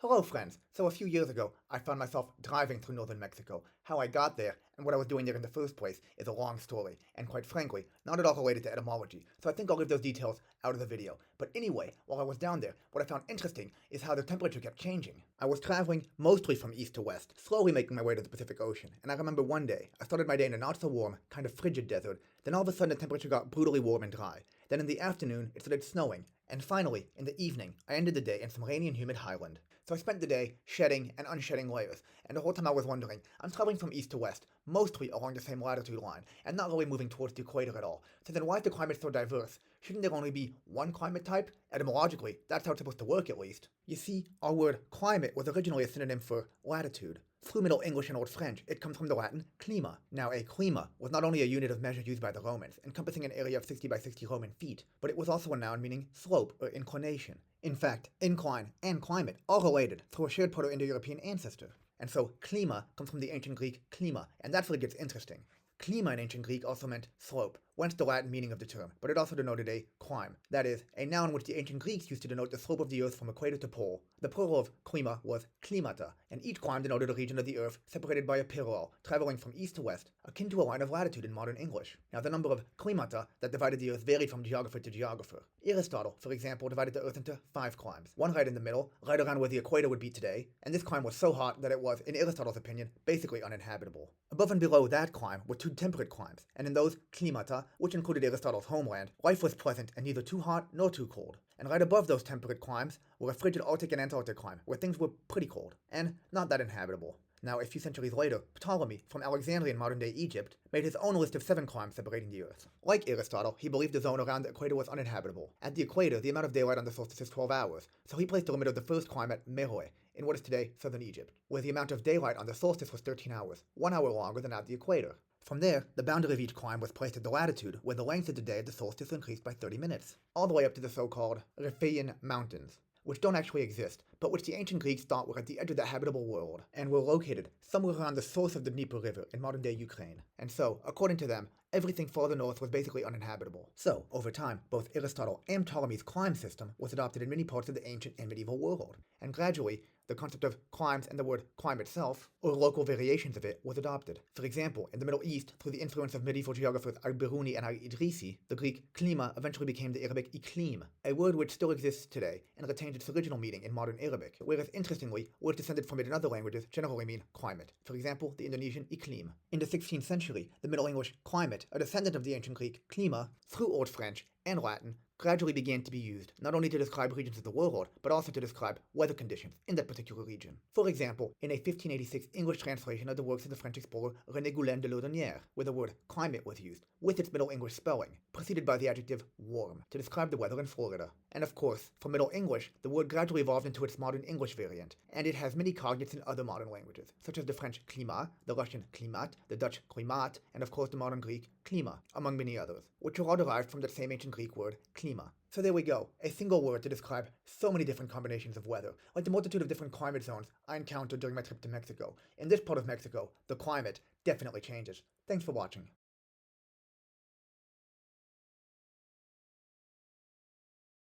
Hello friends! So a few years ago, I found myself driving through northern Mexico. How I got there, and what I was doing there in the first place, is a long story, and quite frankly, not at all related to etymology, so I think I'll leave those details out of the video. But anyway, while I was down there, what I found interesting is how the temperature kept changing. I was traveling mostly from east to west, slowly making my way to the Pacific Ocean, and I remember one day, I started my day in a not so warm, kind of frigid desert, then all of a sudden the temperature got brutally warm and dry. Then in the afternoon, it started snowing, and finally, in the evening, I ended the day in some rainy and humid highland. So I spent the day shedding and unshedding layers, and the whole time I was wondering, I'm traveling from east to west, mostly along the same latitude line, and not really moving towards the equator at all. So then why is the climate so diverse? Shouldn't there only be one climate type? Etymologically, that's how it's supposed to work at least. You see, our word climate was originally a synonym for latitude. Through Middle English and Old French, it comes from the Latin clima. Now, a clima was not only a unit of measure used by the Romans, encompassing an area of 60 by 60 Roman feet, but it was also a noun meaning slope or inclination. In fact, incline and climate are related through a shared Proto-Indo-European ancestor. And so, klima comes from the ancient Greek klima, and that's where it gets interesting. Klima in ancient Greek also meant slope, whence the Latin meaning of the term, but it also denoted a clime. That is, a noun which the ancient Greeks used to denote the slope of the earth from equator to pole. The plural of klima was klimata, and each clime denoted a region of the earth separated by a parallel, traveling from east to west, akin to a line of latitude in modern English. Now, the number of klimata that divided the earth varied from geographer to geographer. Aristotle, for example, divided the earth into 5 climes, one right in the middle, right around where the equator would be today, and this clime was so hot that it was, in Aristotle's opinion, basically uninhabitable. Above and below that clime were 2 temperate climes, and in those klimata, which included Aristotle's homeland, life was pleasant and neither too hot nor too cold. And right above those temperate climes were a frigid Arctic and Antarctic clime, where things were pretty cold, and not that inhabitable. Now, a few centuries later, Ptolemy, from Alexandria in modern-day Egypt, made his own list of 7 climes separating the Earth. Like Aristotle, he believed the zone around the equator was uninhabitable. At the equator, the amount of daylight on the solstice is 12 hours, so he placed the limit of the first climb at Meroe, in what is today southern Egypt, where the amount of daylight on the solstice was 13 hours, 1 hour longer than at the equator. From there, the boundary of each climb was placed at the latitude, where the length of the day at the solstice increased by 30 minutes, all the way up to the so-called Riphaean Mountains, which don't actually exist, but which the ancient Greeks thought were at the edge of the habitable world, and were located somewhere around the source of the Dnieper River in modern-day Ukraine. And so, according to them, everything farther north was basically uninhabitable. So, over time, both Aristotle and Ptolemy's climb system was adopted in many parts of the ancient and medieval world, and gradually, the concept of climes and the word clime itself, or local variations of it, was adopted. For example, in the Middle East, through the influence of medieval geographers al-Biruni and al-Idrisi, the Greek klima eventually became the Arabic iklim, a word which still exists today and retains its original meaning in modern Arabic, whereas interestingly, words descended from it in other languages generally mean climate. For example, the Indonesian iklim. In the 16th century, the Middle English climate, a descendant of the ancient Greek klima, through Old French and Latin, gradually began to be used, not only to describe regions of the world, but also to describe weather conditions in that particular region. For example, in a 1586 English translation of the works of the French explorer René Goulin de Laudonnière, where the word climate was used, with its Middle English spelling, preceded by the adjective warm, to describe the weather in Florida. And of course, from Middle English, the word gradually evolved into its modern English variant, and it has many cognates in other modern languages, such as the French climat, the Russian klimat, the Dutch klimaat, and of course the modern Greek klima, among many others, which are all derived from the same ancient Greek word klima. So there we go, a single word to describe so many different combinations of weather, like the multitude of different climate zones I encountered during my trip to Mexico. In this part of Mexico, the climate definitely changes. Thanks for watching.